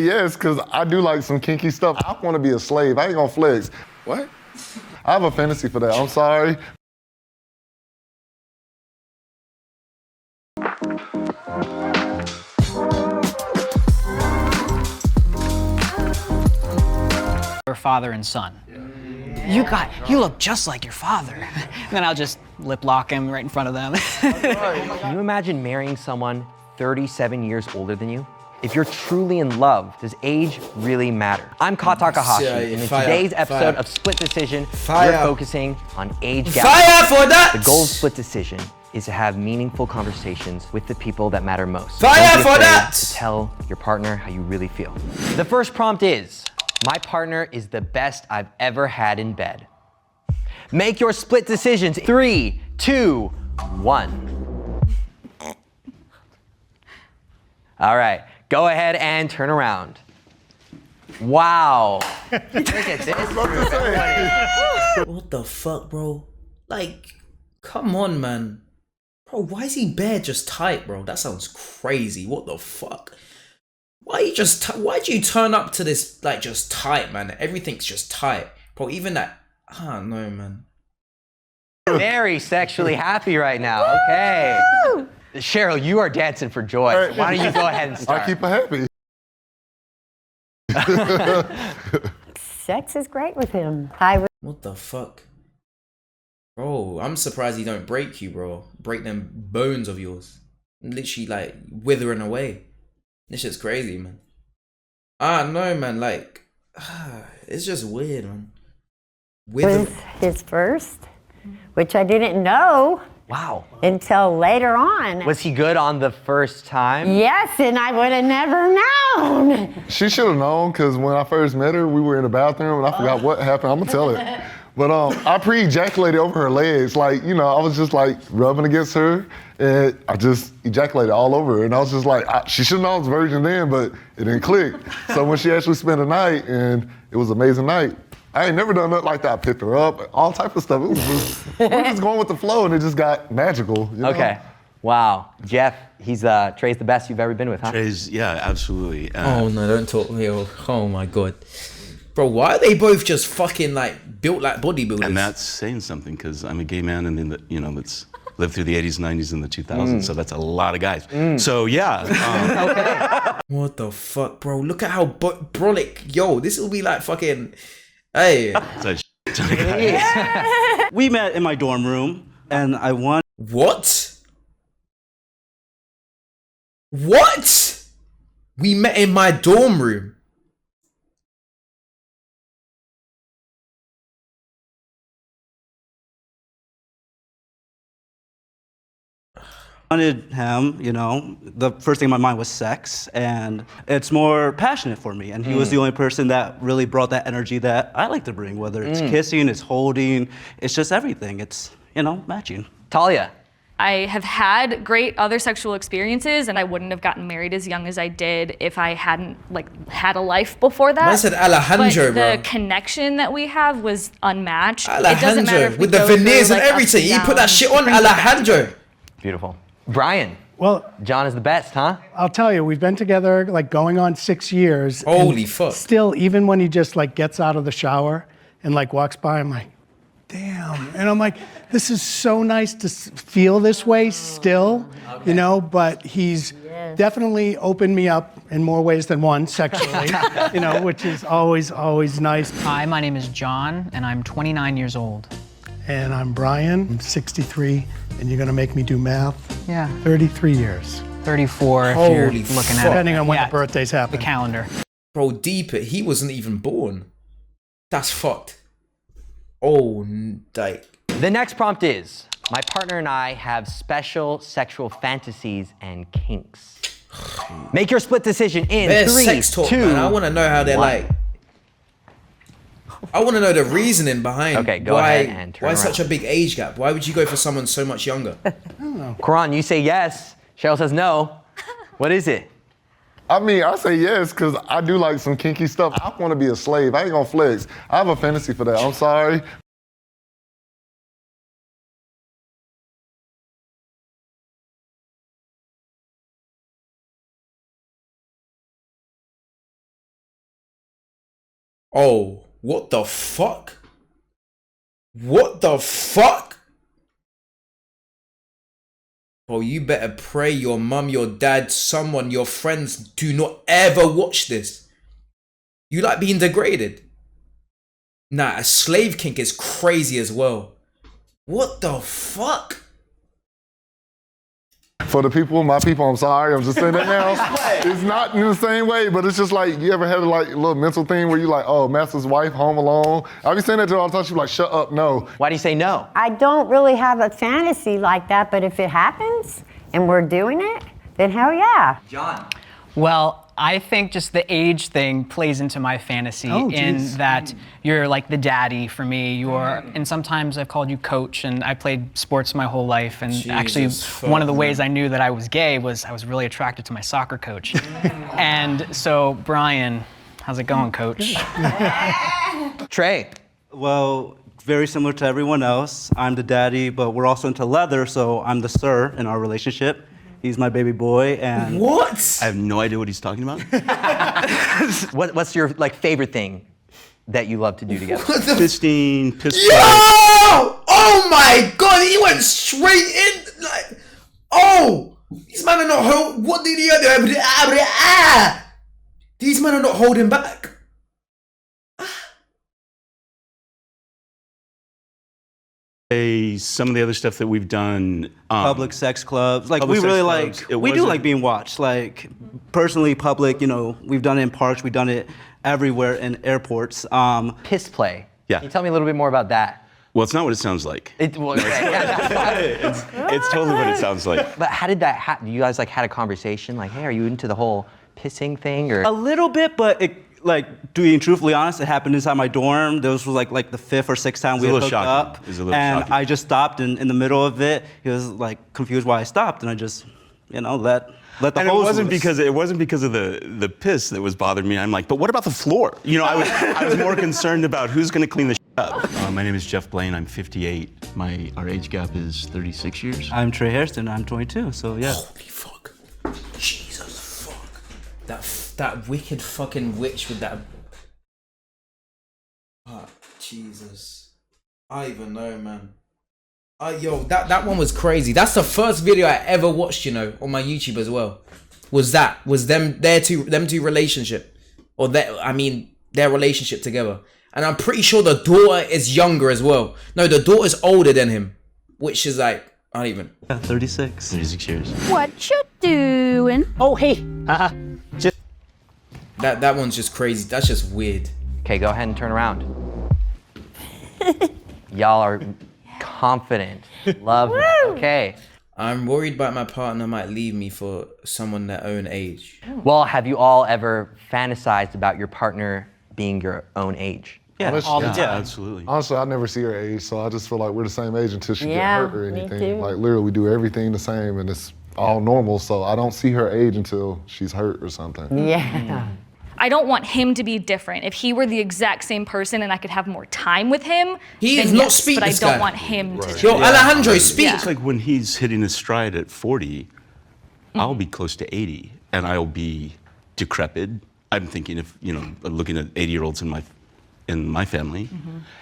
yes, because I do like some kinky stuff. I want to be a slave. I ain't gonna flex. What? I have a fantasy for that. I'm sorry. Your father and son. You look just like your father. And then I'll just lip lock him right in front of them. Can you imagine marrying someone 37 years older than you? If you're truly in love, does age really matter? I'm Kat Takahashi, and in today's episode of Split Decision, we're focusing on age gap. Fire for that! The goal of Split Decision is to have meaningful conversations with the people that matter most. Fire Don't be for afraid that! to tell your partner how you really feel. The first prompt is, my partner is the best I've ever had in bed. Make your split decisions. 3, 2, 1. All right, go ahead and turn around. Wow. Look at this. What the fuck, bro? Like, come on, man. Bro, why is he bare just tight, bro? That sounds crazy. What the fuck? Why'd you turn up to this, like, just tight, man? Everything's just tight. Bro, even that, I don't know, man. Very sexually happy right now, okay. Cheryl, you are dancing for joy. Right. Why don't you go ahead and start? I keep her happy. Sex is great with him. What the fuck? Bro, I'm surprised he don't break you, bro. Break them bones of yours. Literally, like, withering away. This shit's crazy, man. No, man, like, it's just weird, man. Was his first, which I didn't know. Wow. Until later on. Was he good on the first time? Yes, and I would have never known. She should have known, because when I first met her, we were in the bathroom, and I forgot what happened. I'm going to tell her. But I pre-ejaculated over her legs. Like, you know, I was just like rubbing against her, and I just ejaculated all over her. And I was just like, she should have known I was a virgin then, but it didn't click. So when she actually spent the night, and it was an amazing night, I ain't never done nothing like that. I picked her up, all type of stuff. It was just, we were just going with the flow, and it just got magical. You know? Okay. Wow. Jeff, Trey's the best you've ever been with, huh? Trey's, yeah, absolutely. Oh no, don't talk to me. Oh my God. Bro, why are they both just fucking like built like bodybuilders? And that's saying something, because I'm a gay man, and in the, you know, that's lived through the 80s, 90s, and the 2000s, so that's a lot of guys. So yeah. Okay. What the fuck, bro? Look at how brolic. Yo, this will be like fucking. Hey. We met in my dorm room, and I wanted. What? What? We met in my dorm room. Wanted him, you know, the first thing in my mind was sex, and it's more passionate for me, and he was the only person that really brought that energy that I like to bring, whether it's kissing, it's holding, it's just everything. It's, you know, matching. Talia. I have had great other sexual experiences, and I wouldn't have gotten married as young as I did if I hadn't like had a life before that. I said Alejandro, but bro. the connection that we have was unmatched. Alejandro, it doesn't matter if with the veneers and everything. He put that shit on Alejandro. Beautiful. Brian. Well, John is the best, huh? I'll tell you, we've been together like going on 6 years. Holy fuck. Still, even when he just like gets out of the shower and like walks by, I'm like, damn. And I'm like, this is so nice to feel this way still, you know, but he's definitely opened me up in more ways than one sexually, you know, which is always, always nice. Hi, my name is John, and I'm 29 years old. And I'm Brian, I'm 63, and you're gonna make me do math. Yeah. 33 years. 34 if Holy you're looking fuck. at it. Depending on when the birthdays The happen. calendar. Bro, deep it. He wasn't even born. That's fucked. Oh, like. The next prompt is, my partner and I have special sexual fantasies and kinks. Make your split decision in There's 3, sex talk, 2, man. I want to know how they're 1. like. I want to know the reasoning behind Okay, go ahead and turn why around. such a big age gap. Why would you go for someone so much younger? Quran, you say yes. Cheryl says no. What is it? I mean, I say yes, because I do like some kinky stuff. I want to be a slave. I ain't going to flex. I have a fantasy for that. I'm sorry. Oh, what the fuck? What the fuck? Bro, you better pray your mum, your dad, someone, your friends do not ever watch this. You like being degraded? Nah, a slave kink is crazy as well. What the fuck? For the people, my people, I'm sorry, I'm just saying that now. It's not in the same way, but it's just like, you ever had like a little mental thing where you like, oh, master's wife, home alone? I be saying that to her all the time, she's like, shut up, no. Why do you say no? I don't really have a fantasy like that, but if it happens and we're doing it, then hell yeah. John. Well, I think just the age thing plays into my fantasy in that you're like the daddy for me. And sometimes I've called you coach, and I played sports my whole life. And actually, one of the ways I knew that I was gay was I was really attracted to my soccer coach. And so, Brian, how's it going, coach? Trey. Well, very similar to everyone else. I'm the daddy, but we're also into leather, so I'm the sir in our relationship. He's my baby boy, and what? I have no idea what he's talking about. What's your like favorite thing that you love to do together? Fisting, piss. Yo! Oh my god, he went straight in. Like, oh, these men are not holding. What did he do? These men are not holding back. Some of the other stuff that we've done, public sex clubs. Like we really like, we do like being watched. Like personally, public. You know, we've done it in parks. We've done it everywhere in airports. Piss play. Yeah. Can you tell me a little bit more about that? Well, it's not what it sounds like. It's totally what it sounds like. But how did that happen? You guys like had a conversation, like, hey, are you into the whole pissing thing, or? A little bit, but it, like, being truthfully honest, it happened inside my dorm. This was like the 5th or 6th time we had hooked up. It was a little and shocking. I just stopped in the middle of it. He was like confused why I stopped, and I just, you know, let the And hose it wasn't because of the piss that was bothering me. I'm like, but what about the floor? You know, I was more concerned about who's going to clean the shit up. My name is Jeff Blaine. I'm 58. Our age gap is 36 years. I'm Trey Hairston. I'm 22. So yeah. Holy fuck! Jesus fuck! That wicked fucking witch with that. Oh, Jesus. I even know, man. Yo, that one was crazy. That's the first video I ever watched, you know, on my YouTube as well. Was their two relationship, or their relationship together. And I'm pretty sure the daughter is younger as well. No, the daughter's older than him, which is like, I don't even. Yeah, 36. 36 years. What you doing? Oh, hey. Just. That one's just crazy. That's just weird. Okay, go ahead and turn around. Y'all are confident. Love it. Okay. I'm worried about my partner might leave me for someone their own age. Well, have you all ever fantasized about your partner being your own age? Yeah, Honestly, all the time. Absolutely. Honestly, I never see her age, so I just feel like we're the same age until she Yeah, get hurt or me anything. too. Like literally, we do everything the same, and it's all normal. So I don't see her age until she's hurt or something. Yeah. I don't want him to be different. If he were the exact same person and I could have more time with him, He then is not yes, speak but I this don't guy. want him to. Yo, Alejandro, speak. It's like when he's hitting his stride at 40, I'll be close to 80, and I'll be decrepit. I'm thinking of, you know, looking at 80-year-olds in my family,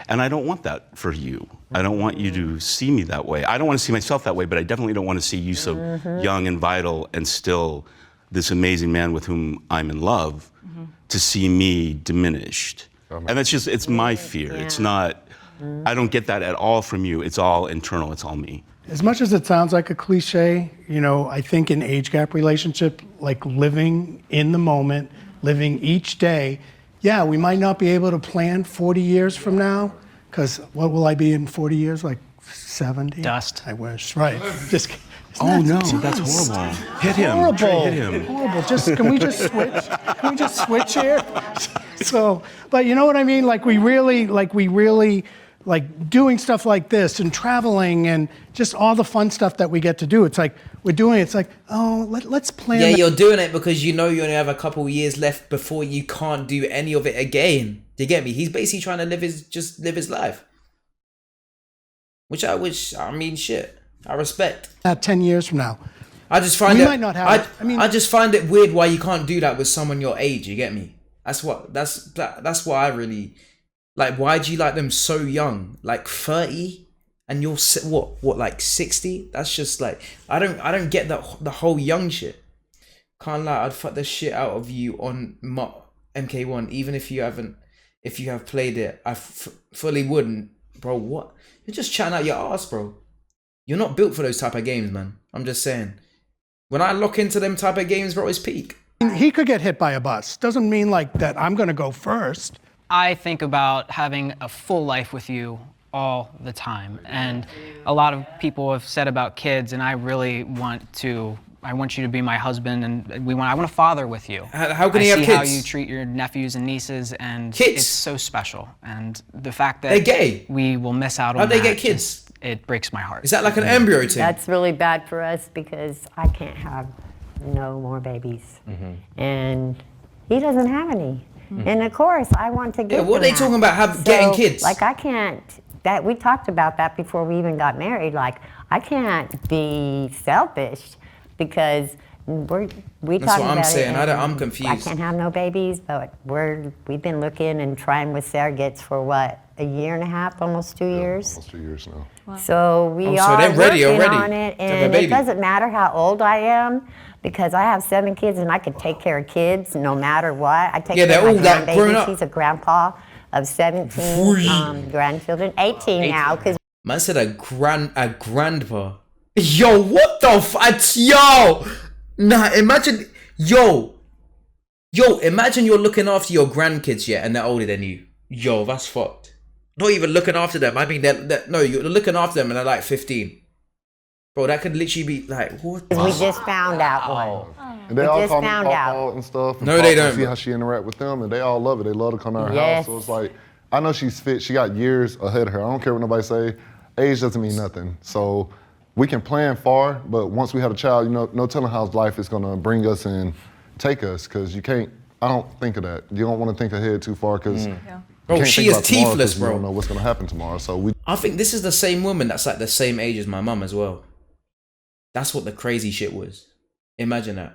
and I don't want that for you. I don't want you to see me that way. I don't want to see myself that way, but I definitely don't want to see you so young and vital and still this amazing man with whom I'm in love to see me diminished. And that's just, it's my fear. It's not, I don't get that at all from you. It's all internal, it's all me. As much as it sounds like a cliche, you know, I think an age gap relationship, like living in the moment, living each day, yeah, we might not be able to plan 40 years from now, because what will I be in 40 years? Like 70? Dust. I wish, right. Just, Oh no, that's horrible. Hit him. horrible. Trey, hit him. Horrible. Can we just switch? Can we just switch here? So, but you know what I mean? Like we really like doing stuff like this and traveling and just all the fun stuff that we get to do. It's like we're doing. It's like, oh, let's plan. Yeah, you're doing it because you know you only have a couple of years left before you can't do any of it again. Do you get me? He's basically trying to live his life. Which I mean, shit. I respect. 10 years from now. I just find We might not have it. I mean- I just find it weird why you can't do that with someone your age. You get me? That's what I really like. Why do you like them so young? Like 30, and you're what like 60? That's just like I don't get the whole young shit. Can't lie, I'd fuck the shit out of you on MK1, even if you have played it. I fully wouldn't, bro. What? You're just chatting out your ass, bro. You're not built for those type of games, man. I'm just saying. When I lock into them type of games, bro, it's peak. He could get hit by a bus. Doesn't mean like that I'm gonna go first. I think about having a full life with you all the time. And a lot of people have said about kids, and I really want you to be my husband, and I want a father with you. How can you have kids? I see how you treat your nephews and nieces, and it's so special. And the fact that they're gay. We will miss out on How'd they get kids? It breaks my heart. Is that like an embryo thing? That's really bad for us because I can't have no more babies. And he doesn't have any. And of course, I want to get what are they talking about getting kids? Like I can't, we talked about that before we even got married. Like I can't be selfish because we That's talking what I'm about saying. it. I'm confused. I can't have no babies, but we've been looking and trying with surrogates for what, a year and a half, almost 2 years? Almost 2 years now. Wow. So we so are they're ready working already on it, to have a and baby. it doesn't matter how old I am because I have 7 kids and I could take care of kids no matter what. I take care they're of all my grown grandbaby. up. He's a grandpa of 17 grandchildren, 18 now. Cause Man said a grandpa. Yo, what the yo. Nah, imagine, imagine you're looking after your grandkids, yeah, and they're older than you. Yo, that's fucked. Not even looking after them. I mean, no, you're looking after them and they're like 15. Bro, that could literally be like, what? we just found out one. And they We all just call me found Papa out. and stuff. And No, they Papa, don't, See bro. how she interact with them, and they all love it. They love to come to her Yes. house. So it's like, I know she's fit. She got years ahead of her. I don't care what nobody say. Age doesn't mean nothing. So we can plan far, but once we have a child, no telling how life is gonna bring us and take us, because you can't. I don't think of that. You don't want to think ahead too far, because. Bro, she is teethless, You bro. don't know what's gonna happen tomorrow. So I think this is the same woman that's like the same age as my mum as well. That's what the crazy shit was. Imagine that.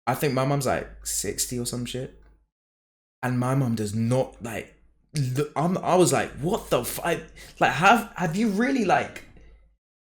I think my mum's like 60 or some shit. And my mum does not like, I was like, what the fuck? Like, have you really like,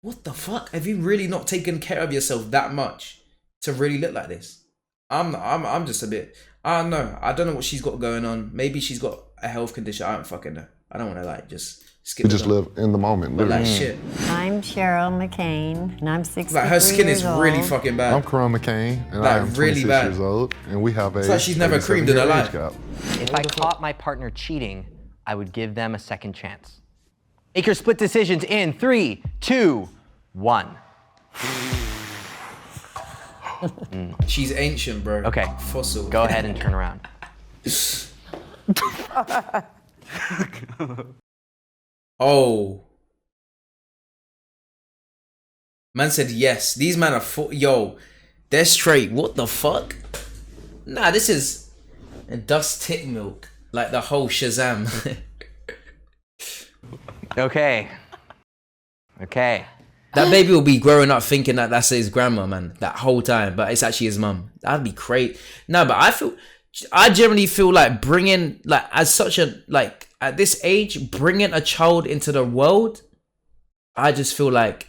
what the fuck? Have you really not taken care of yourself that much to really look like this? I'm just a bit, I don't know. I don't know what she's got going on. Maybe she's got a health condition. I don't fucking know. I don't want to like just skip. we just live in the moment. But like Literally. shit. I'm Cheryl McCain, and I'm 63 Like her skin is years old. really fucking bad. I'm Karan McCain, and Like, I am 26 really bad. years old, and we have a. It's like she's never 37 creamed in her year life. age gap. If I caught my partner cheating, I would give them a second chance. Make your split decisions in 3, 2, 1. She's ancient, bro. Okay. Fossil. Go ahead and turn around. Oh. Man said yes. These men are yo, they're straight. What the fuck? Nah, this is dust tit milk. Like the whole Shazam. Okay. That baby will be growing up thinking that that's his grandma, man, that whole time, but it's actually his mum. That'd be crazy. No, but I generally feel like bringing, like, as such a, like, at this age, bringing a child into the world, I just feel like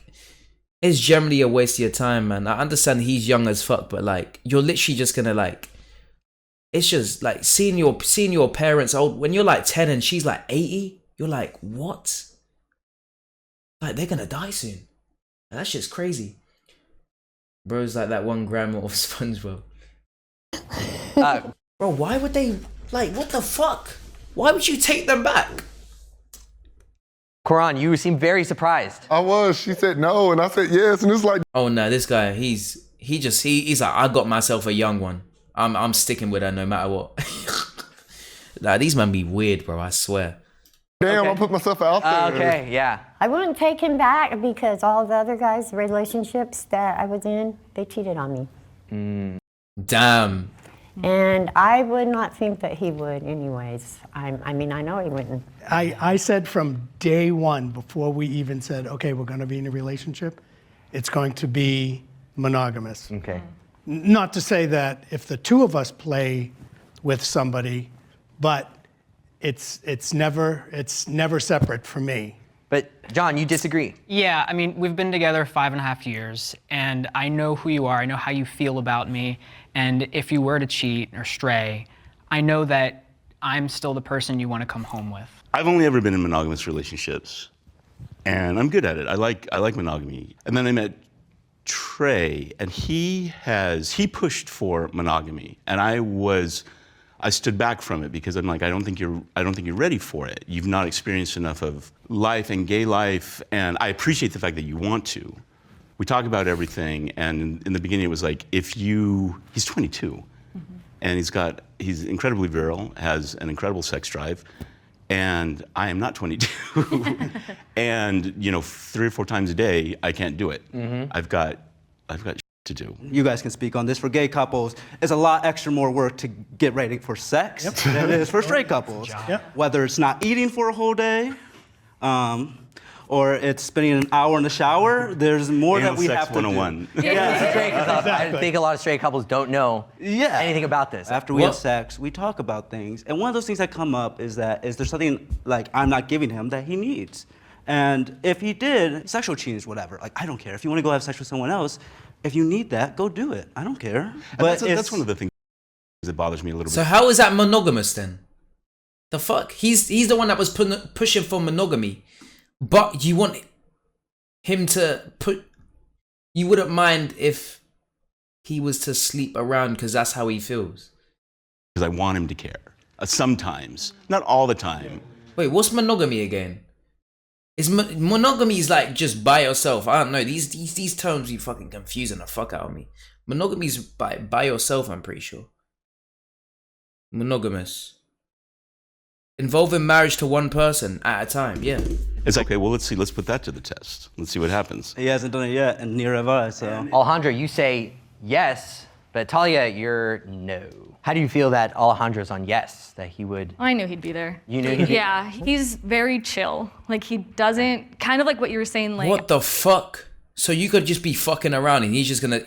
it's generally a waste of your time, man. I understand he's young as fuck, but like, you're literally just gonna like, it's just like seeing your parents old, when you're like 10 and she's like 80, you're like, what? Like, they're gonna die soon. That shit's crazy. Bro's like that one grandma of SpongeBob. Bro, why would they, like, what the fuck? Why would you take them back? Karan, you seem very surprised. I was. She said no, and I said yes, and it's like. Oh no, this guy, he's like, I got myself a young one. I'm sticking with her no matter what. Nah, these men be weird, bro, I swear. Damn, Okay. I put myself out there. Okay, yeah. I wouldn't take him back because all the other guys' relationships that I was in, they cheated on me. Damn. And I would not think that he would anyways. I mean, I know he wouldn't. I said from day one, before we even said, okay, we're going to be in a relationship, it's going to be monogamous. Okay. Not to say that if the two of us play with somebody, but it's never separate for me. But John, you disagree. Yeah, I mean, we've been together 5.5 years, and I know who you are. I know how you feel about me. And if you were to cheat or stray, I know that I'm still the person you want to come home with. I've only ever been in monogamous relationships, and I'm good at it. I like monogamy. And then I met Trey, and he pushed for monogamy, and I stood back from it because I'm like, I don't think you're ready for it. You've not experienced enough of life and gay life, and I appreciate the fact that you want to. We talk about everything, and in the beginning it was like, he's 22, and he's incredibly virile, has an incredible sex drive, and I am not 22. And 3 or 4 times a day, I can't do it. I've got to do. You guys can speak on this. For gay couples, it's a lot extra more work to get ready for sex than it is for straight couples. Whether it's not eating for a whole day, or it's spending an hour in the shower, there's more that we have to do. 101. I think a lot of straight couples don't know anything about this. After we have sex, we talk about things. And one of those things that come up is there something like I'm not giving him that he needs? And if he did, sexual cheating is whatever. Like, I don't care. If you want to go have sex with someone else, if you need that, go do it. I don't care. But that's one of the things that bothers me a little bit. So how is that monogamous then? The fuck? He's the one that was pushing for monogamy, but you want him to put. You wouldn't mind if he was to sleep around because that's how he feels. Because I want him to care. Sometimes, not all the time. Wait, what's monogamy again? Is monogamy is like just by yourself? I don't know. These terms be fucking confusing the fuck out of me. Monogamy is by yourself. I'm pretty sure. Monogamous. Involving marriage to one person at a time. Yeah. It's okay. Well, let's see. Let's put that to the test. Let's see what happens. He hasn't done it yet, and neither have I. So Alejandro, you say yes, but Talia, you're no. How do you feel that Alejandro's on yes, that he would? I knew he'd be there. You knew he'd be Yeah, he's very chill. Like, he doesn't, kind of like what you were saying, like. What the fuck? So you could just be fucking around and he's just gonna,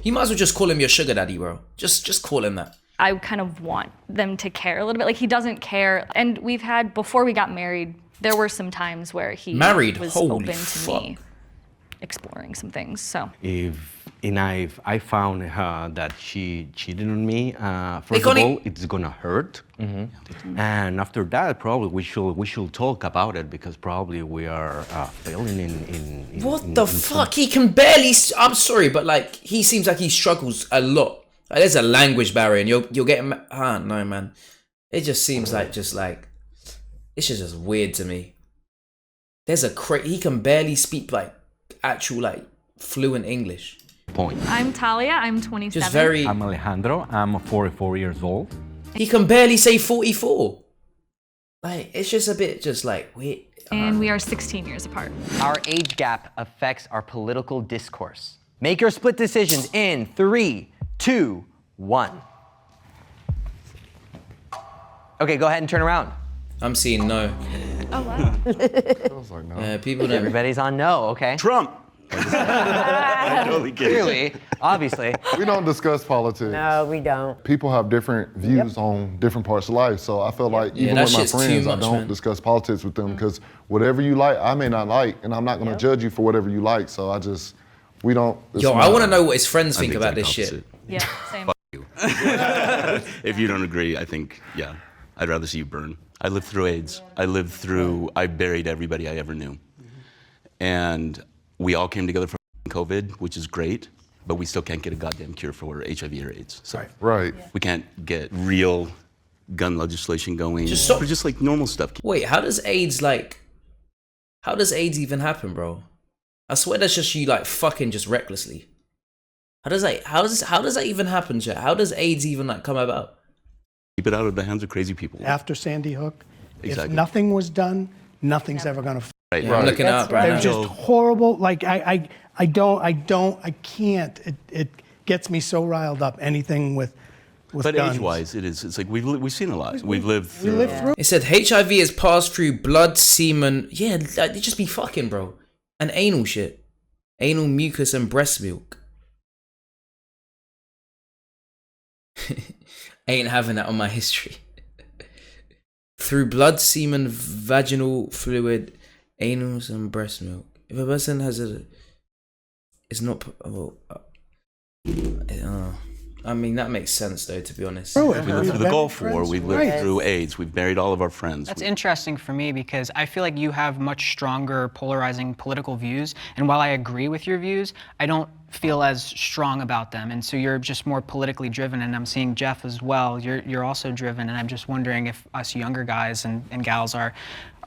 you might as well just call him your sugar daddy, bro. Just call him that. I kind of want them to care a little bit. Like, he doesn't care. And we've had, before we got married, there were some times where he was Holy open fuck. to me exploring some things, so. If I found that she cheated on me, first of all, it's gonna hurt, and after that, probably we should talk about it because probably we are failing in. What the fuck? He can barely. I'm sorry, but like he seems like he struggles a lot. Like, there's a language barrier, and you're getting. No, man. It just seems like it's just weird to me. There's he can barely speak like actual like fluent English. Point. I'm Talia, I'm 27. Just very. I'm Alejandro, I'm 44 years old. He can barely say 44. Like, it's just a bit just like weird. And we are 16 years apart. Our age gap affects our political discourse. Make your split decisions in 3, 2, 1. Okay, go ahead and turn around. I'm seeing no. Oh, wow. I was like, no. People don't. Everybody's on no, okay? Trump. I'm totally kidding. Clearly, obviously. We don't discuss politics. No, we don't. People have different views on different parts of life. So I feel like even that with my shit's too friends, I much, don't man. discuss politics with them because whatever you like, I may not like, and I'm not going to judge you for whatever you like. So we don't. Yo, I want to know what his friends think I'm about the this exact shit. Yeah, same. If you don't agree, I think, yeah, I'd rather see you burn. I lived through AIDS. I buried everybody I ever knew. And we all came together from COVID, which is great, but we still can't get a goddamn cure for HIV or AIDS. So Right. we can't get real gun legislation going. Just stop. For just like normal stuff. Wait, how does AIDS even happen, bro? I swear that's just you like fucking just recklessly. How does that even happen, chat? How does AIDS even like come about? Keep it out of the hands of crazy people. After Sandy Hook, Exactly. if nothing was done, nothing's ever going to. Right. Yeah, I'm looking up right They're now. just horrible. Like I can't. It gets me so riled up. Anything with But guns. age-wise, it is. It's like we've seen a lot. We've lived through. We lived through. It said HIV is passed through blood, semen. Yeah, like, they just be fucking, bro. And anal shit. Anal mucus and breast milk. Ain't having that on my history. Through blood, semen, vaginal fluid, anus, and breast milk. If a person has it's not. I mean, that makes sense though, to be honest. We lived through the Gulf War. We lived through AIDS. We've buried all of our friends. That's interesting for me because I feel like you have much stronger polarizing political views. And while I agree with your views, I don't feel as strong about them. And so you're just more politically driven. And I'm seeing Jeff as well. You're also driven. And I'm just wondering if us younger guys and gals are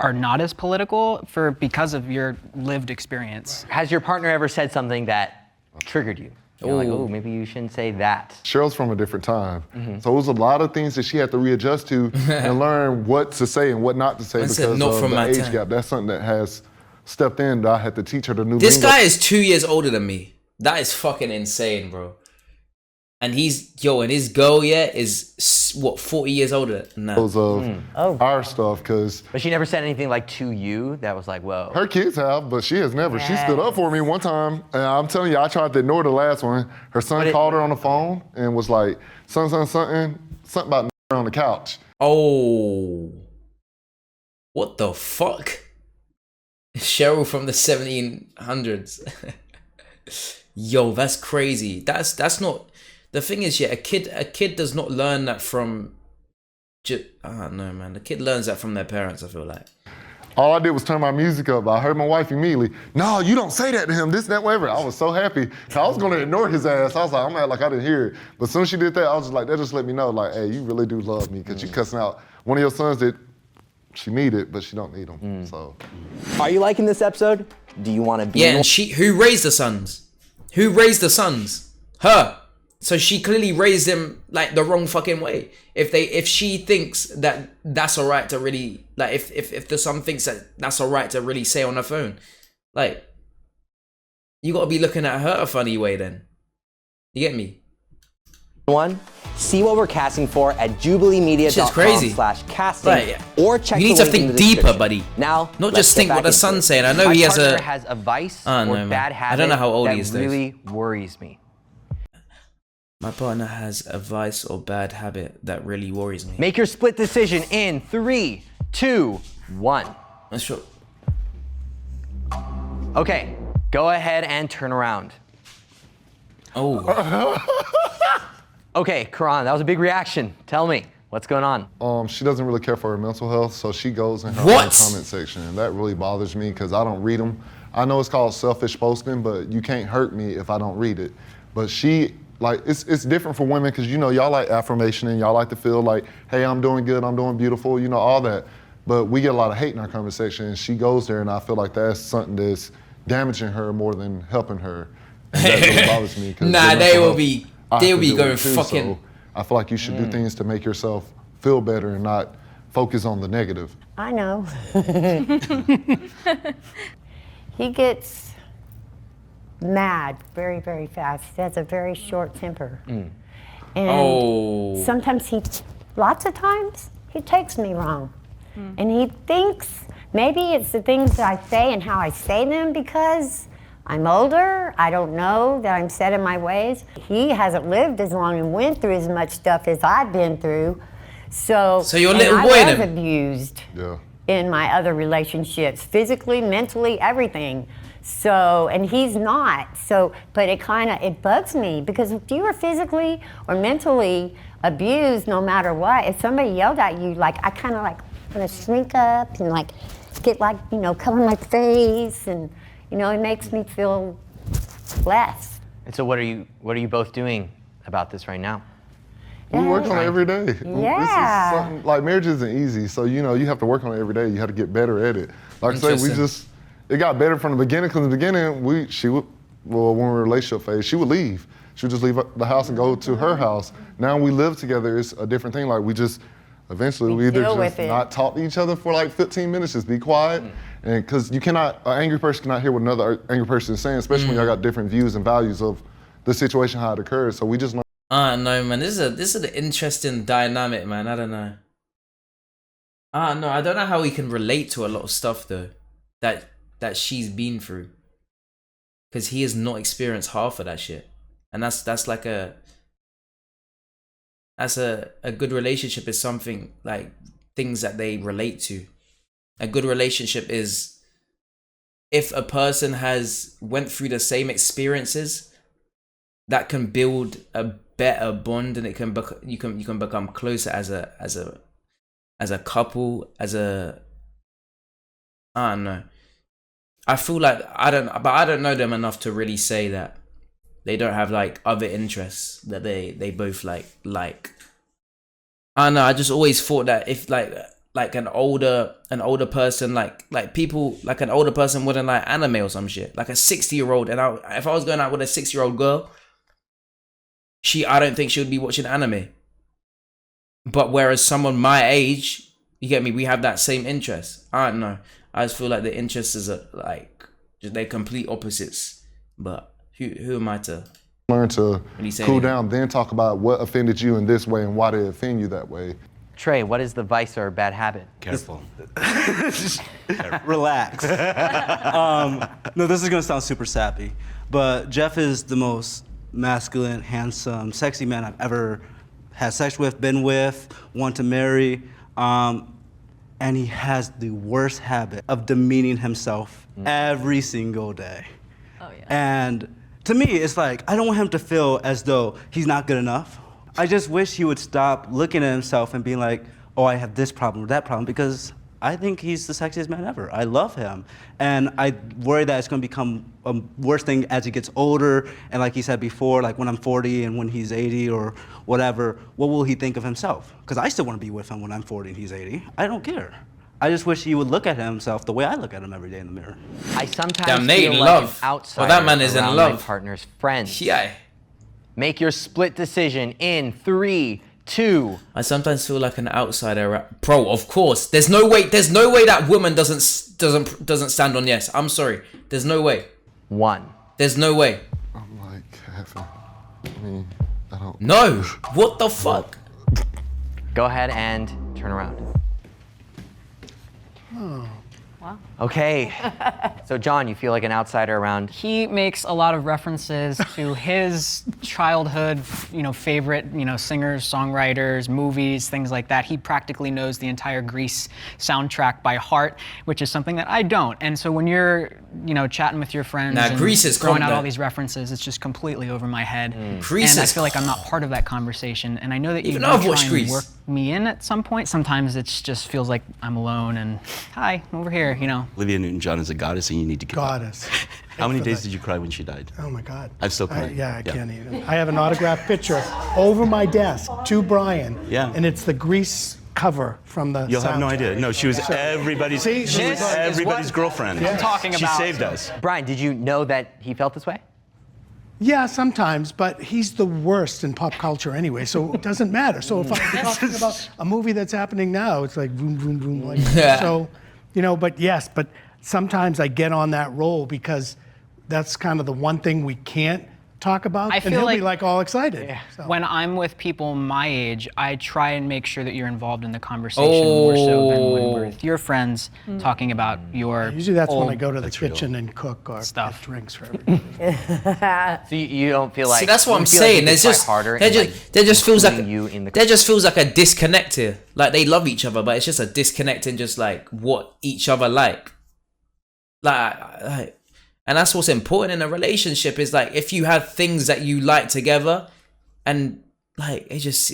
not as political because of your lived experience. Has your partner ever said something that triggered you? You're like, oh, maybe you shouldn't say that. Cheryl's from a different time. So it was a lot of things that she had to readjust to and learn what to say and what not to say because of the age gap. That's something that has stepped in that I had to teach her the new This lingo. guy is 2 years older than me. That is fucking insane, bro. And and his girl, is what, 40 years older now. Of our stuff, because. But she never said anything like to you that was like, whoa. Her kids have, but she has never. Yes. She stood up for me one time, and I'm telling you, I tried to ignore the last one. Her son called her on the phone and was like, something about on the couch. Oh. What the fuck? Cheryl from the 1700s. Yo, that's crazy. That's not. The thing is, a kid does not learn that from. I don't know, man. The kid learns that from their parents, I feel like. All I did was turn my music up. I heard my wife immediately, no, you don't say that to him, this, that, whatever. I was so happy. I was gonna ignore his ass. I was like, I'm gonna act like I didn't hear it. But as soon as she did that, I was just like, that just let me know, like, hey, you really do love me, because you cussing out one of your sons that she needed, but she don't need him, so. Are you liking this episode? Do you wanna be? Yeah, and who raised the sons? Who raised the sons? Her. So she clearly raised them like the wrong fucking way. If she thinks that that's alright to really, like, if the son thinks that that's alright to really say on her phone, like, you gotta be looking at her a funny way then. You get me? See what we're casting for at jubileemedia.com/casting, right, or check you need the to link in think the deeper, buddy. Now, not just think what the son's saying. I know My he has partner has a vice or bad habit I don't know how old he is. That really worries me. My partner has a vice or bad habit that really worries me. Make your split decision in 3, 2, 1. Let's show. Okay, go ahead and turn around. Oh. Okay, Karan, that was a big reaction. Tell me, what's going on? She doesn't really care for her mental health, so she goes in her own comment section, and that really bothers me because I don't read them. I know it's called selfish posting, but you can't hurt me if I don't read it. But she, like, it's different for women because, you know, y'all like affirmation and y'all like to feel like, hey, I'm doing good, I'm doing beautiful, you know, all that. But we get a lot of hate in our comment section, and she goes there, and I feel like that's something that's damaging her more than helping her. And that really bothers me. Nah, they will be going too, fucking. So I feel like you should do things to make yourself feel better and not focus on the negative. I know. He gets mad very, very fast. He has a very short temper. And sometimes lots of times, he takes me wrong. And he thinks maybe it's the things that I say and how I say them because I'm older. I don't know that I'm set in my ways. He hasn't lived as long and went through as much stuff as I've been through. So you're a little boy I was then. abused in my other relationships, physically, mentally, everything. So, and he's not. So, but it bugs me because if you were physically or mentally abused, no matter what, if somebody yelled at you, like, I kind of like want to shrink up and like get like, you know, cover my face, and you know, it makes me feel less. And so what are you both doing about this right now? We work on it every day. Yeah. This is something, like, marriage isn't easy, so, you know, you have to work on it every day. You have to get better at it. Like I say, it got better from the beginning, because in the beginning, when we were in a relationship phase, she would leave. She would just leave the house and go to her house. Now we live together, it's a different thing. Like, we either just not talk to each other for like 15 minutes, just be quiet. And because an angry person cannot hear what another angry person is saying, especially when y'all got different views and values of the situation, how it occurs. So we just learn. No, man, this is an interesting dynamic, man. I don't know. No, I don't know how we can relate to a lot of stuff though that she's been through, because he has not experienced half of that shit, and that's like as a good relationship is something like things that they relate to. A good relationship is if a person has went through the same experiences, that can build a better bond, and it can you can become closer as a couple, I don't know. I feel like I don't know them enough to really say that they don't have like other interests that they both like. I don't know. I just always thought that if like an older person like people like an older person wouldn't like anime or some shit, like a 60-year-old, and if I was going out with a 6-year-old girl, I don't think she would be watching anime. But whereas someone my age, you get me, we have that same interest. I don't know. I just feel like the interests are like they're complete opposites. But who am I to learn to really say cool anything? down, then talk about what offended you in this way and why did it offend you that way. Trey, what is the vice or bad habit? Careful. Relax. No, this is gonna sound super sappy, but Jeff is the most masculine, handsome, sexy man I've ever had sex with, been with, want to marry. And he has the worst habit of demeaning himself every single day. Oh yeah. And to me, it's like, I don't want him to feel as though he's not good enough. I just wish he would stop looking at himself and being like, oh, I have this problem or that problem, because I think he's the sexiest man ever. I love him. And I worry that it's gonna become a worse thing as he gets older. And like he said before, like when I'm 40 and when he's 80 or whatever, what will he think of himself? Because I still wanna be with him when I'm 40 and he's 80. I don't care. I just wish he would look at himself the way I look at him every day in the mirror. I sometimes Damn, they feel in like love. an outsider Well, that man is in around love. my partner's friends. Yeah. Make your split decision in 3, 2. I sometimes feel like an outsider. Bro, of course. There's no way that woman doesn't stand on yes. I'm sorry. There's no way. 1. There's no way. I'm like, I mean, I don't. No. What the fuck? Go ahead and turn around. Oh. Wow. Okay. So John, you feel like an outsider around. He makes a lot of references to his childhood, favorite, singers, songwriters, movies, things like that. He practically knows the entire Grease soundtrack by heart, which is something that I don't. And so when you're, chatting with your friends and Grease is throwing out all content. these references, it's just completely over my head. Grease and I is feel like I'm not part of that conversation. And I know that you Even do I've try watched and Grease. work me in at some point. Sometimes it just feels like I'm alone and hi, over here, Olivia Newton-John is a goddess, and you need to give up. Goddess. How many days did you cry when she died? Oh my God. I'm still crying. I can't even. I have an autographed picture over my desk to Brian. Yeah. And it's the Grease cover from the You'll have no soundtrack. idea. No, she was everybody's. See, she was this is everybody's girlfriend. I'm talking She about. saved us. Brian, did you know that he felt this way? Yeah, sometimes, but he's the worst in pop culture anyway, so it doesn't matter. So if I'm talking about a movie that's happening now, it's like boom, boom, boom, like that. So, but yes, but sometimes I get on that role because that's kind of the one thing we can't talk about, I and feel he'll like- be like all excited. So. When I'm with people my age, I try and make sure that you're involved in the conversation more so than when we're with your friends talking about your Usually that's when old I go to the kitchen and cook or stuff. get drinks for everybody. So you don't feel like. See, that's what you I'm feel like saying. you There's could try just harder there in, just feels like including you in the. there just feels like a disconnect here. Like they love each other, but it's just a disconnect in just like what each other like. Like, and that's what's important in a relationship is like if you have things that you like together, and like it just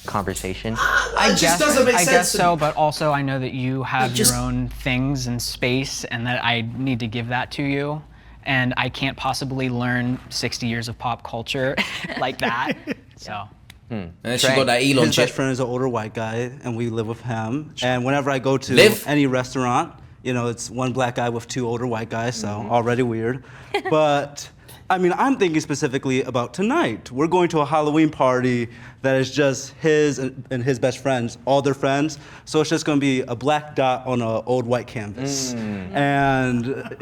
Conversation. I guess, doesn't make I sense guess to so, me. but also I know that you have just- your own things and space, and that I need to give that to you. And I can't possibly learn 60 years of pop culture like that. So. and then she got that Elon His chick. best friend is an older white guy, and we live with him. And whenever I go to Live? any restaurant, it's one black guy with 2 older white guys, so already weird. But I mean, I'm thinking specifically about tonight. We're going to a Halloween party that is just his and his best friends, all their friends. So it's just going to be a black dot on an old white canvas. And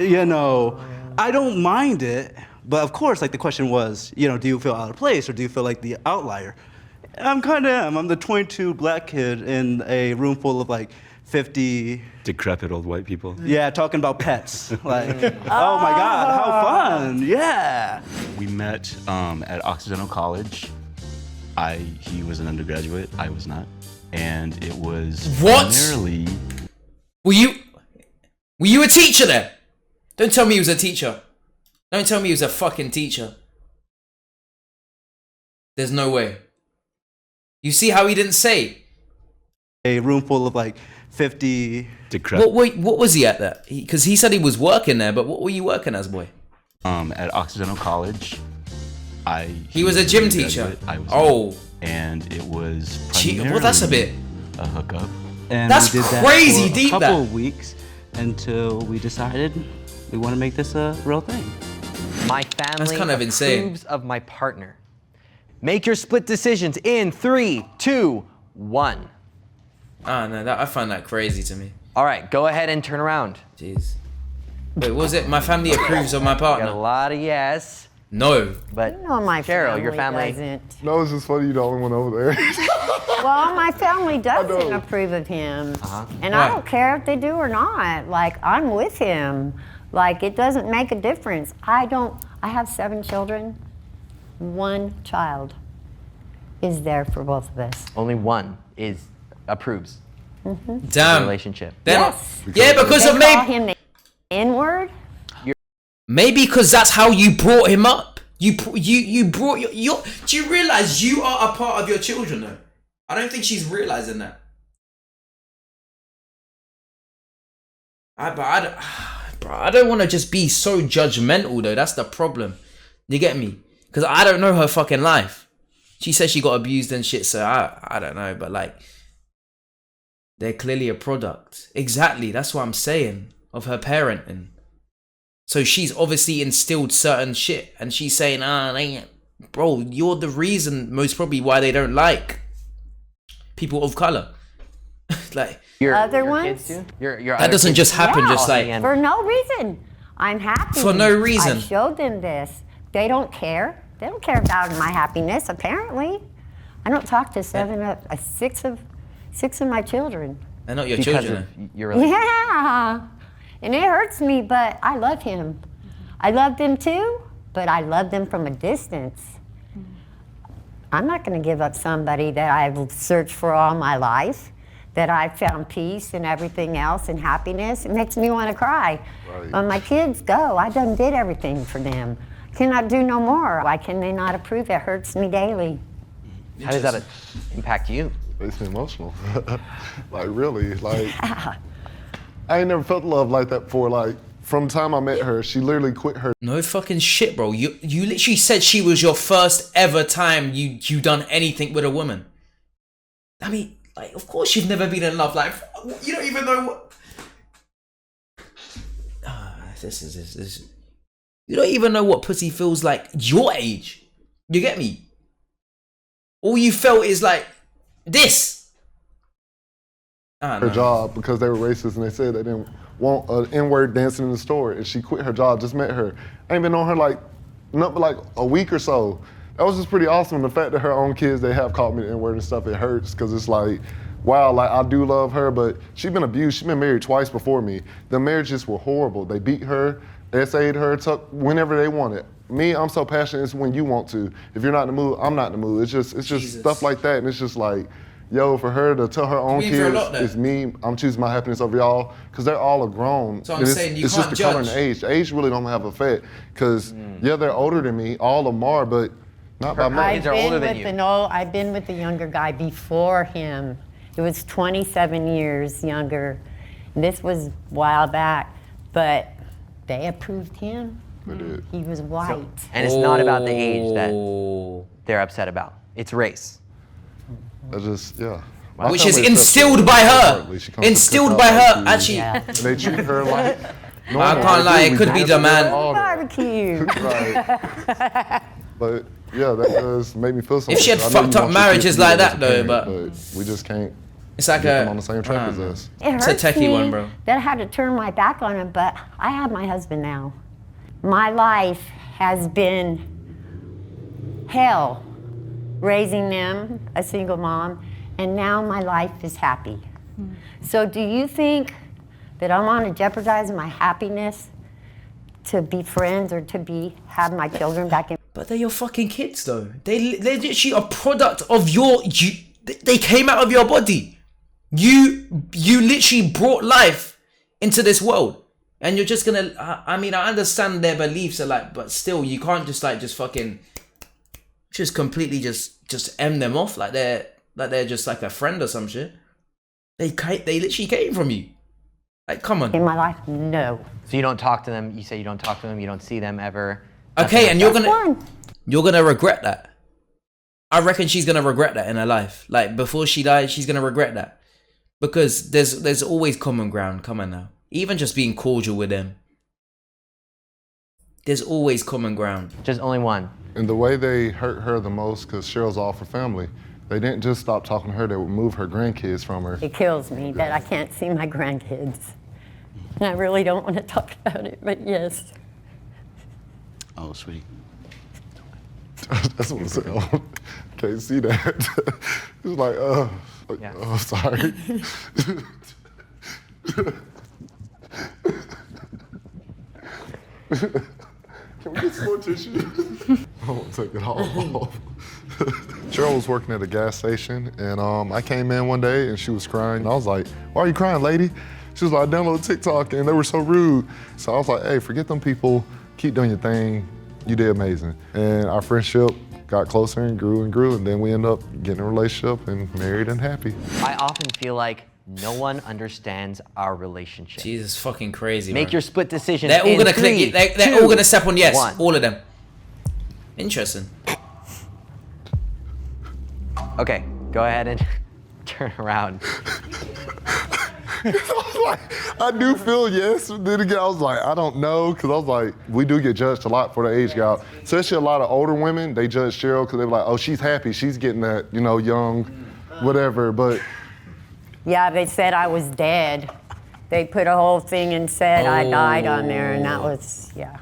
I don't mind it, but of course, like the question was, do you feel out of place or do you feel like the outlier? I'm kind of am. I'm the 22 black kid in a room full of like 50. Decrepit old white people. Yeah, talking about pets. Like, oh my God, how fun! Yeah. We met at Occidental College. He was an undergraduate, I was not. And it was What? primarily... Were you a teacher there? Don't tell me he was a teacher. Don't tell me he was a fucking teacher. There's no way. You see how he didn't say? A room full of like 50 decrepit. What was he at that? Because he said he was working there, but what were you working as, boy? At Occidental College, He was a gym teacher. I was Oh. not. And it was Well, that's a bit. a hookup. And That's we did that crazy for deep, a couple that. of weeks until we decided we want to make this a real thing. My family kind of insane. approves of my partner. Make your split decisions in 3, 2, 1. Ah, no, I find that crazy to me. All right, go ahead and turn around. Jeez. Wait, what was it? My family approves of my Got a partner. lot of yes, No. but No, my Cheryl, your family family. doesn't. No, it's just funny you're the only one over there. Well, my family doesn't know. approve of him. And Why? I don't care if they do or not. Like, I'm with him. Like, it doesn't make a difference. I have 7 children. 1 child is there for both of us. Only one approves the Damn. relationship. Then, Yes. Yeah, because They of call maybe him the N-word. because that's how you brought him up. You brought your. Do you realize you are a part of your children though? I don't think she's realizing that. I don't want to just be so judgmental though. That's the problem. You get me? Because I don't know her fucking life. She says she got abused and shit, so I don't know. But like, they're clearly a product. Exactly. That's what I'm saying of her parenting. So she's obviously instilled certain shit, and she's saying, bro, you're the reason most probably why they don't like people of color. Like, Your Other your ones? kids too? Your that other doesn't kids just too? happen, Yeah. just like. For no reason. I'm happy. For no reason. I showed them this. They don't care. They don't care about my happiness, apparently. I don't talk to 6 of my children. They're not your Because children. of your relationship. Yeah. And it hurts me, but I love him. I love them too, but I love them from a distance. I'm not going to give up somebody that I've searched for all my life, that I've found peace and everything else and happiness. It makes me want to cry. Right. When my kids go, I done did everything for them. Cannot do no more. Why can they not approve? It hurts me daily. How does that impact you? Makes me emotional. Like really, like I ain't never felt love like that before. Like from the time I met her, she literally quit her No fucking shit, bro. You literally said she was your first ever time you done anything with a woman. I mean, like, of course you've never been in love. Like, you don't even know what. This. You don't even know what pussy feels like your age. You get me? All you felt is like this. her job because they were racist and they said they didn't want an N-word dancing in the store, and she quit her job. Just met her. I ain't been on her like nothing but like a week or so. That was just pretty awesome. The fact that her own kids, they have called me the N-word and stuff, it hurts because it's like, wow, like I do love her, but she's been abused. She's been married twice before me. The marriages were horrible. They beat her, SA'd her, took whenever they wanted. Me, I'm so passionate, it's when you want to. If you're not in the mood, I'm not in the mood. It's just Jesus. stuff like that, and it's just like, yo, for her to tell her own You've been through a kids, lot then. it's me, I'm choosing my happiness over y'all, because they're all grown. So I'm And it's, saying you it's can't just the color and judge. the age. The age really don't have effect, because yeah, they're older than me, all of them are, but not by much. Kids are older than you. I've been with the younger guy before him. It was 27 years younger. This was a while back, but they approved him. They did. He was white. And it's not about the age that Oh. they're upset about. It's race. I just, yeah. My Which is family accepts instilled by her. wholeheartedly. She comes to Instilled cook by out her. like Actually, Yeah. And they treat her like normal. I can't lie, They it do. could We be dance the with man. her, all that. Barbecue. Right. But yeah, that does make me feel something. If she had I know fucked you up want your marriages kids to be like there that, as a though, parent, but- we just can't it's like get a. them on the same track I as don't know. us. It It's a hurts techie me one, bro. that I had to turn my back on him, but I have my husband now. My life has been hell raising them, a single mom, and now my life is happy. So do you think that I'm going to jeopardize my happiness to be friends or to have my children back in? But they're your fucking kids, though. They're literally a product of they came out of your body. You literally brought life into this world. And you're just gonna, I mean, I understand their beliefs are like, but still, you can't just completely just end them off like they're just like a friend or some shit. They literally came from you. Like, come on. In my life, no. So you don't talk to them. You say you don't talk to them. You don't see them ever. Okay, and you're gonna regret that. I reckon she's gonna regret that in her life. Like, before she dies, she's gonna regret that, because there's always common ground. Come on now, even just being cordial with them. There's always common ground. Just only one. And the way they hurt her the most, because Cheryl's all for family, they didn't just stop talking to her, they would move her grandkids from her. It kills me that I can't see my grandkids. And I really don't want to talk about it, but yes. Oh, sweetie. That's what I'm saying. I can't see that. It's like, oh, sorry. Can we get some more tissue? I won't take it all off. Cheryl was working at a gas station, and I came in one day and she was crying. I was like, "Why are you crying, lady?" She was like, "I downloaded TikTok and they were so rude." So I was like, "Hey, forget them people. Keep doing your thing. You did amazing." And our friendship got closer and grew, and then we ended up getting a relationship and married and happy. I often feel like no one understands our relationship. Jesus, fucking crazy. Make bro. your split decision. They're all gonna click. They're all gonna step on yes. 1. All of them. Interesting. Okay, go ahead and turn around. I was like, I do feel yes. Then again, I was like, I don't know, because I was like, we do get judged a lot for the age gap. Especially a lot of older women, they judge Cheryl because they're like, oh, she's happy, she's getting that, young, whatever. But Yeah, they said I was dead. They put a whole thing and said I died on there, and that was, yeah.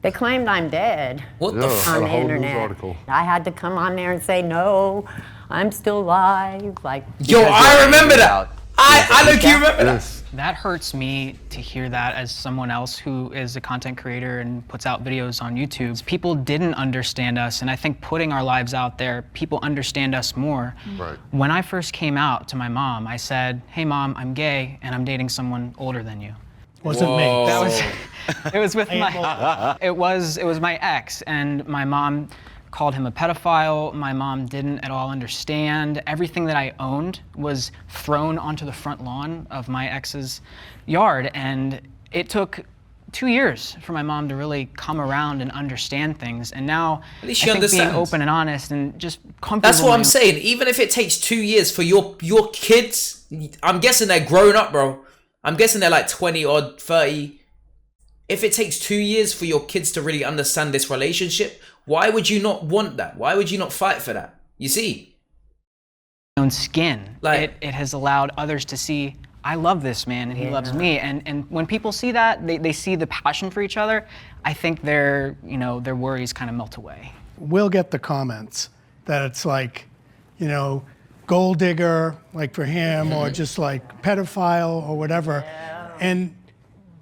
They claimed I'm dead. What the fuck? On a the whole news internet. article. I had to come on there and say no, I'm still alive. Like, Yo, I remember that. I look, you remember that. That hurts me to hear that as someone else who is a content creator and puts out videos on YouTube. People didn't understand us, and I think putting our lives out there, people understand us more. Right. When I first came out to my mom, I said, "Hey mom, I'm gay and I'm dating someone older than you." Wasn't me. That was it was with my it was my ex, and my mom called him a pedophile. My mom didn't at all understand. Everything that I owned was thrown onto the front lawn of my ex's yard, and it took 2 years for my mom to really come around and understand things. And now At least she I think understands. being open and honest and just comfortable. That's what I'm in- saying. Even if it takes 2 years for your kids, I'm guessing they're grown up, bro. I'm guessing they're like 20 or 30. If it takes 2 years for your kids to really understand this relationship, why would you not want that? Why would you not fight for that? You see? Own skin. Like, it has allowed others to see, I love this man and he loves me. And when people see that, they see the passion for each other, I think their worries kind of melt away. We'll get the comments that it's like, gold digger, like for him, or just like pedophile or whatever.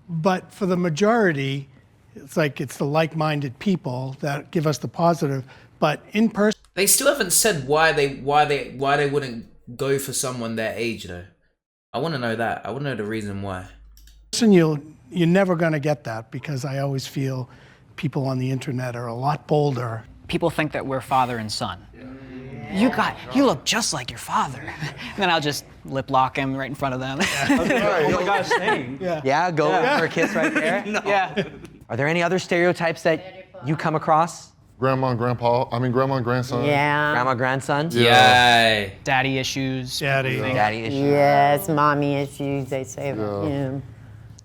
But for the majority, it's the like-minded people that give us the positive. But in person, they still haven't said why they wouldn't go for someone their age though. I want to know that. I want to know the reason why. you're never going to get that, because I always feel people on the internet are a lot bolder. People think that we're father and son. You look just like your father. And then I'll just lip lock him right in front of them. Oh my gosh, same. Yeah, go for a kiss right there. No. Yeah. Are there any other stereotypes that you come across? grandma and grandson. Yeah. Grandma, grandson? Yeah. Daddy issues. Daddy issues. Yes, mommy issues, they say. Yeah.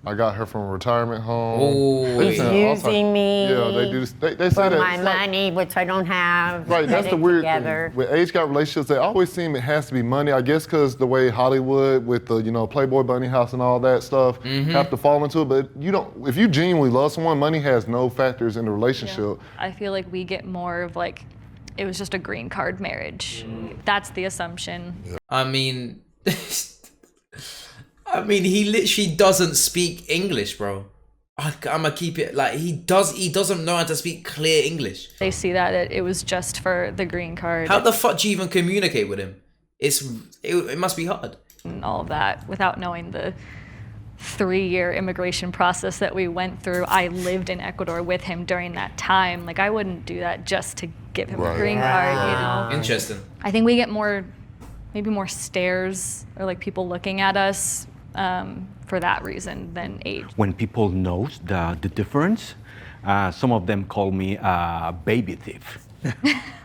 I got her from a retirement home. Oh, He's using me. Yeah, they do. They say for that. my money, which I don't have. Right, that's the weird together. thing. With age gap relationships, they always seem it has to be money. I guess because the way Hollywood with the Playboy Bunny House and all that stuff have to fall into it. But you don't. If you genuinely love someone, money has no factors in the relationship. I feel like we get more of like, it was just a green card marriage. That's the assumption. Yeah. I mean, he literally doesn't speak English, bro. I'ma keep it like he doesn't know how to speak clear English. They see that it was just for the green card. How the fuck do you even communicate with him? It must be hard. And all of that without knowing the 3-year immigration process that we went through. I lived in Ecuador with him during that time. Like I wouldn't do that just to give him a green card, you know. Interesting. I think we get maybe more stares or like people looking at us for that reason than age. When people know the difference, some of them call me a baby thief.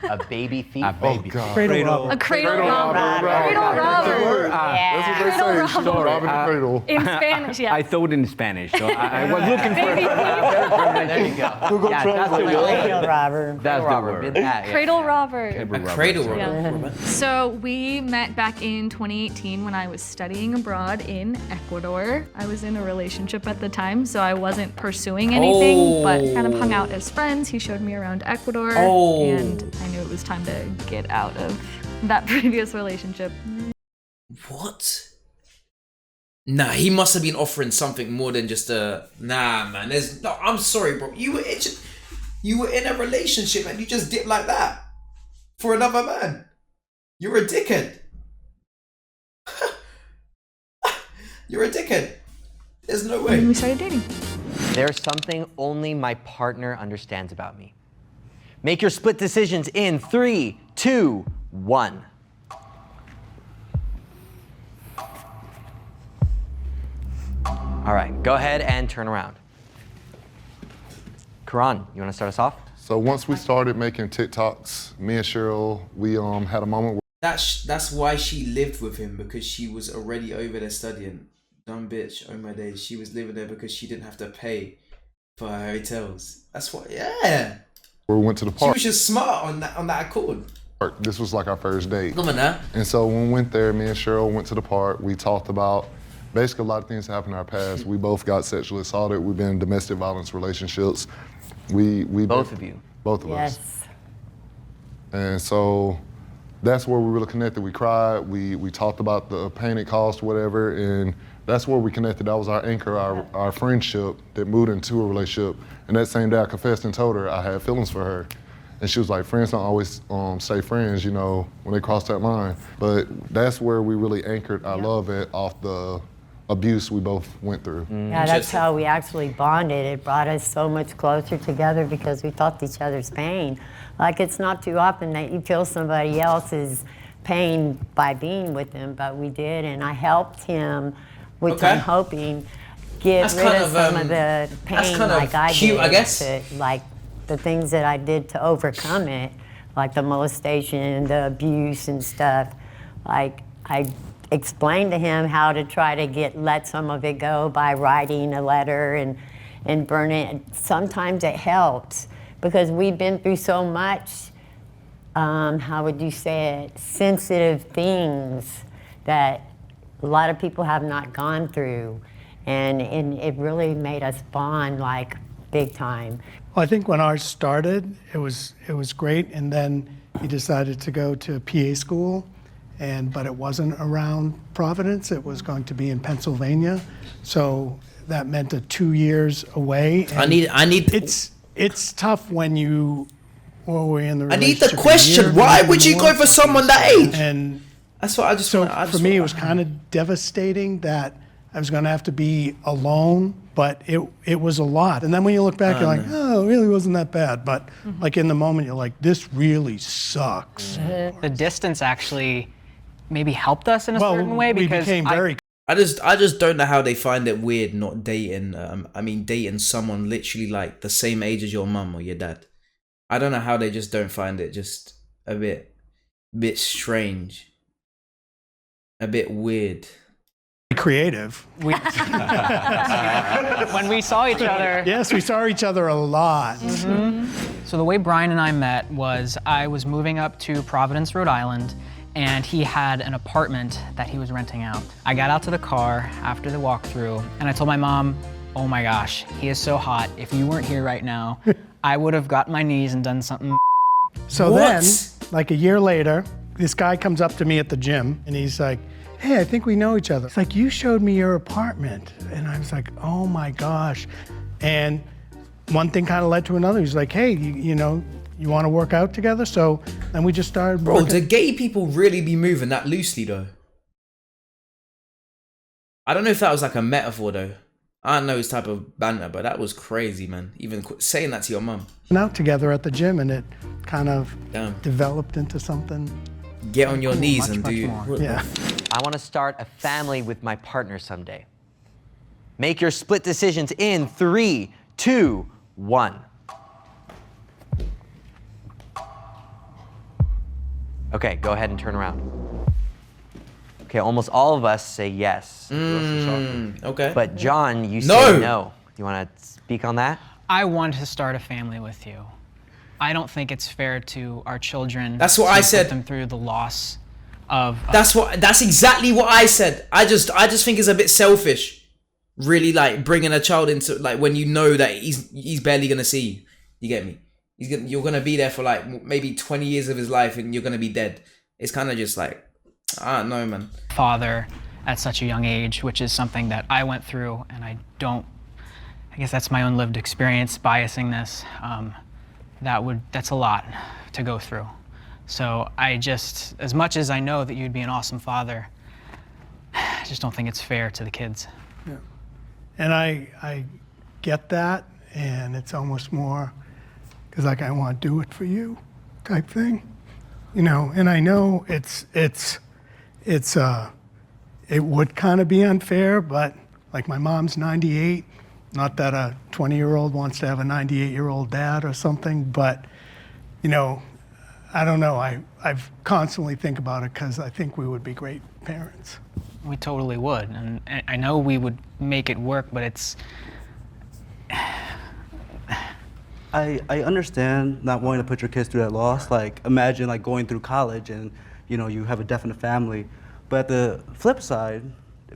A baby thief? A baby thief. A cradle robber. Cradle robber. That's what they say. Cradle Robbing the cradle. In Spanish, yeah. I thought in Spanish, so I was looking for There you go. Google Yeah, that's the Translate. Cradle robber. That's the robber. word. Cradle robber. Cradle robber. Yeah. So we met back in 2018 when I was studying abroad in Ecuador. I was in a relationship at the time, so I wasn't pursuing anything, but kind of hung out as friends. He showed me around Ecuador, and I knew it was time to get out of that previous relationship. What? Nah, he must have been offering something more than just a. Nah, man. I'm sorry, bro. You were in a relationship and you just dip like that for another man. You're a dickhead. You're a dickhead. There's no way. And we started dating. There's something only my partner understands about me. Make your split decisions in 3, 2, 1. All right, go ahead and turn around. Karan, you want to start us off? So once we started making TikToks, me and Cheryl, we had a moment where That's why she lived with him, because she was already over there studying. Dumb bitch, oh my days. She was living there because she didn't have to pay for her hotels. That's what, yeah. we went to the She park. was just smart on that accord. This was like our first date. Come on now. And so when we went there, me and Cheryl went to the park. We talked about basically a lot of things that happened in our past. We both got sexually assaulted. We've been in domestic violence relationships. Both of you? Both of us. Yes. And so that's where we really connected. We cried. We talked about the pain it caused, whatever, and that's where we connected. That was our anchor, our friendship that moved into a relationship. And that same day I confessed and told her I had feelings for her. And she was like, friends don't always stay friends, you know, when they cross that line. But that's where we really anchored our love at, off the abuse we both went through. Yeah, that's how we actually bonded. It brought us so much closer together because we felt each other's pain. Like, it's not too often that you feel somebody else's pain by being with them, but we did, and I helped him, which I'm hoping get rid of some of the pain like I did. I guess. Like the things that I did to overcome it, like the molestation, the abuse and stuff. Like, I explained to him how to try to let some of it go by writing a letter and burn it. Sometimes it helps because we've been through so much, how would you say it, sensitive things that a lot of people have not gone through. And it really made us bond like big time. Well, I think when ours started, it was great, and then he decided to go to PA school, but it wasn't around Providence. It was going to be in Pennsylvania, so that meant 2 years away. And I need. It's tough when you were in the I need relationship the question. Why would you go for someone that age? And that's what I just. So for me, it was kind of devastating that I was going to have to be alone, but it was a lot. And then when you look back, you're like, oh, it really wasn't that bad. But like in the moment, you're like, this really sucks. The distance actually maybe helped us in a certain way because we became very. I just don't know how they find it weird not dating. Dating someone literally like the same age as your mum or your dad. I don't know how they just don't find it just a bit strange, a bit weird. Creative. when we saw each other. Yes, we saw each other a lot. So the way Brian and I met was I was moving up to Providence, Rhode Island, and he had an apartment that he was renting out. I got out to the car after the walkthrough, and I told my mom, oh my gosh, he is so hot. If you weren't here right now, I would have got my knees and done something. So then, like a year later, this guy comes up to me at the gym, and he's like, hey, I think we know each other. It's like, you showed me your apartment. And I was like, oh my gosh. And one thing kind of led to another. He's like, hey, you know, you want to work out together? So then we just started Bro, working. do gay people really be moving that loosely though? I don't know if that was like a metaphor though. I don't know his type of banter, but that was crazy, man. Even saying that to your mum. Out together at the gym, and it kind of Damn. developed into something. Get on your knees and much do more. Yeah. I want to start a family with my partner someday. Make your split decisions in 3, 2, 1. Okay, go ahead and turn around. Okay, almost all of us say yes. Okay. But John, you say no. You want to speak on that? I want to start a family with you. I don't think it's fair to our children. That's what to I put said. them through the loss of. That's exactly what I said. I just think it's a bit selfish. Really, like bringing a child into like when you know that he's barely gonna see you. You get me? You're gonna be there for like maybe 20 years of his life, and you're gonna be dead. It's kind of just like, I don't know, man. Father at such a young age, which is something that I went through, and I guess that's my own lived experience biasing this. That's a lot to go through. So I just, as much as I know that you'd be an awesome father, I just don't think it's fair to the kids. Yeah. And I get that, and it's almost more because like I want to do it for you type thing, you know. And I know it would kind of be unfair, but like my mom's 98. Not that a 20-year-old wants to have a 98-year-old dad or something, but you know, I don't know. I've constantly think about it because I think we would be great parents. We totally would, and I know we would make it work, but it's. I understand not wanting to put your kids through that loss. Like, imagine like going through college and, you know, you have a definite family. But at the flip side,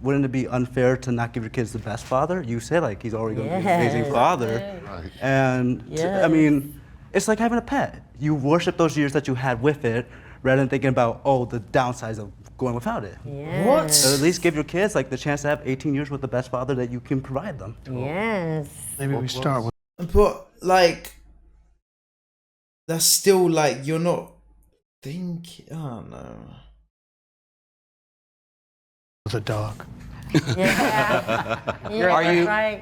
wouldn't it be unfair to not give your kids the best father? You say like he's already going to be an amazing father. Right. And I mean, it's like having a pet. You worship those years that you had with it rather than thinking about, oh, the downsides of going without it. Yes. What? So at least give your kids like the chance to have 18 years with the best father that you can provide them. Yes. Maybe we start with. But like, that's still like you're not thinking. Oh no. With a dog. Yeah.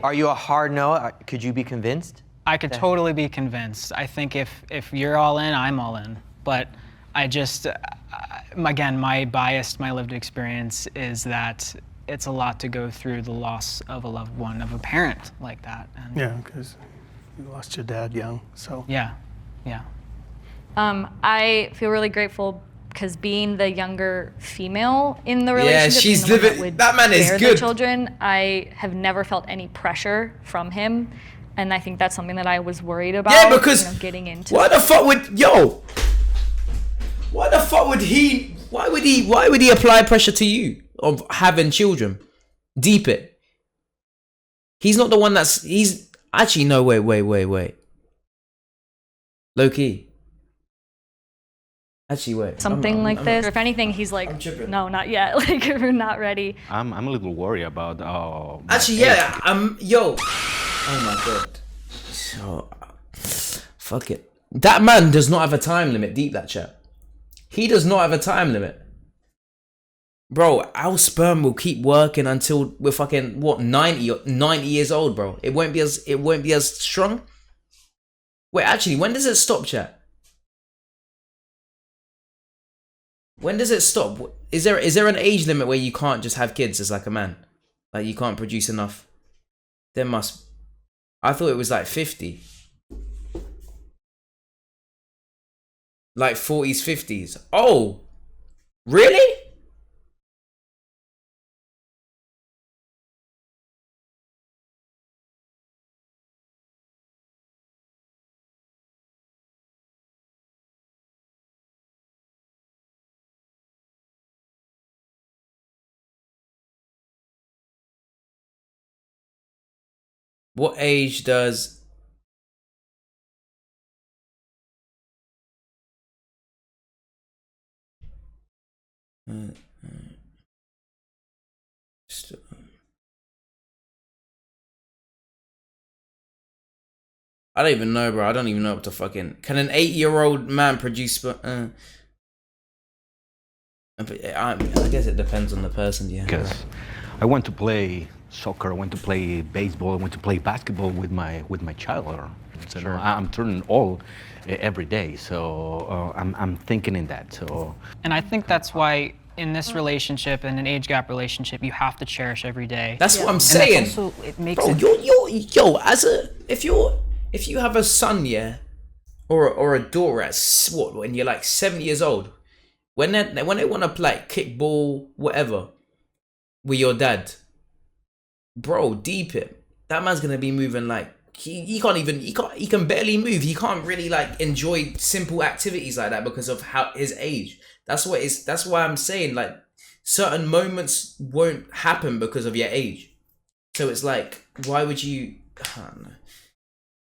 Are you a hard no? Could you be convinced? I could totally be convinced. I think if you're all in, I'm all in. But I just, again, my lived experience is that it's a lot to go through the loss of a loved one, of a parent like that. And Yeah, because you lost your dad young, so. Yeah. I feel really grateful because being the younger female in the relationship, she's being the one living. that would That man is bear good. the children, I have never felt any pressure from him, and I think that's something that I was worried about. Yeah, because getting into. Why the fuck would Why would he apply pressure to you of having children? Deep it. He's not the one he's actually no wait. Low key. Actually, wait. Something like this. Or if anything, he's like, no, not yet. Like, we're not ready. I'm a little worried about. Actually, yeah. Yo. Oh my god. So, fuck it. That man does not have a time limit. Deep that chat. He does not have a time limit. Bro, our sperm will keep working until we're fucking 90 years old, bro. It won't be as strong. Wait, actually, when does it stop, chat? When does it stop? Is there an age limit where you can't just have kids as like a man? Like you can't produce enough? There must. I thought it was like 50. Like 40s, 50s. Oh, really? What age does I don't even know, bro. I don't even know what to fucking... Can an 8-year-old man produce... I guess it depends on the person, yeah. Because I went to play soccer, I went to play baseball, I went to play basketball with my child. So Sure. I'm turning old every day, so I'm thinking in that. So. And I think that's why in this relationship, in an age gap relationship, you have to cherish every day. That's what I'm saying. Also, it makes bro, it... if you have a son, yeah, or a daughter at when you're like 7 years old, when they want to play kickball, whatever, with your dad, bro, deep it. That man's gonna be moving like he can barely move. He can't really like enjoy simple activities like that because of his age. That's why I'm saying like certain moments won't happen because of your age. So it's like, why would you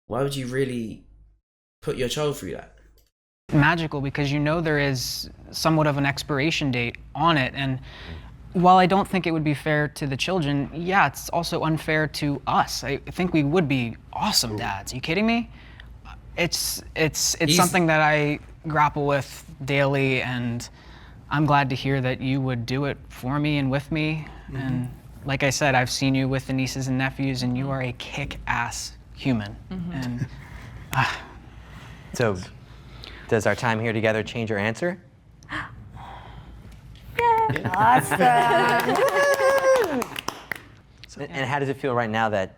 really put your child through that? magical because you know there is somewhat of an expiration date on it. And while I don't think it would be fair to the children, yeah, it's also unfair to us. I think we would be awesome dads. Are you kidding me? It's something that I grapple with daily, and I'm glad to hear that you would do it for me and with me. Mm-hmm. And like I said, I've seen you with the nieces and nephews, and you are a kick-ass human. Mm-hmm. And so, does our time here together change your answer? Awesome. And how does it feel right now that?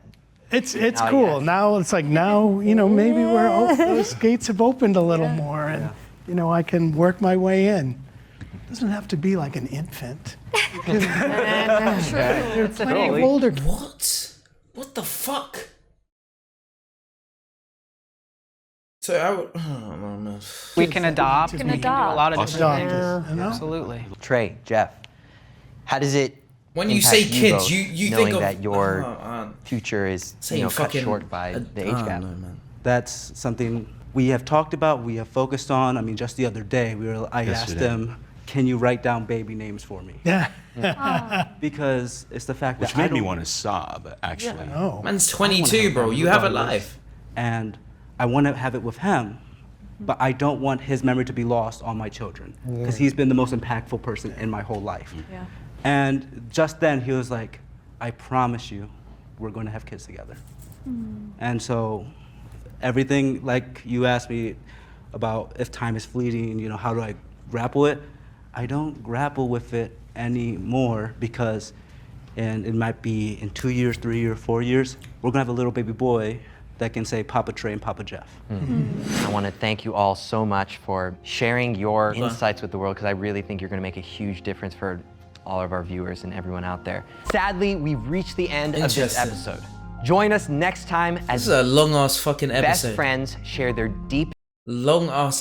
It's cool. Now it's like maybe those gates have opened a little more, and I can work my way in. It doesn't have to be like an infant. There's plenty of older. What the fuck? So we can adopt. We can do a lot of different things. Absolutely. Trey, Jeff, how does it? When you say kids, both, you knowing think of that your future is cut short by the age gap. That's something we have talked about. We have focused on. I mean, just the other day, I asked them, "Can you write down baby names for me?" Yeah. Because it's the fact Which that made me want to sob. Actually, Oh. Man's 22, bro. You have a life, and I want to have it with him, but I don't want his memory to be lost on my children because he's been the most impactful person in my whole life. Yeah. And just then he was like, "I promise you, we're going to have kids together." And so everything, like you asked me about if time is fleeting, how do I grapple it? I don't grapple with it anymore because it might be in 2 years, 3 years, 4 years, we're gonna have a little baby boy that can say Papa Trey and Papa Jeff. Mm-hmm. I want to thank you all so much for sharing your insights with the world, because I really think you're going to make a huge difference for all of our viewers and everyone out there. Sadly, we've reached the end of this episode. Join us next time as this is a long ass fucking episode. Best friends share their deep long ass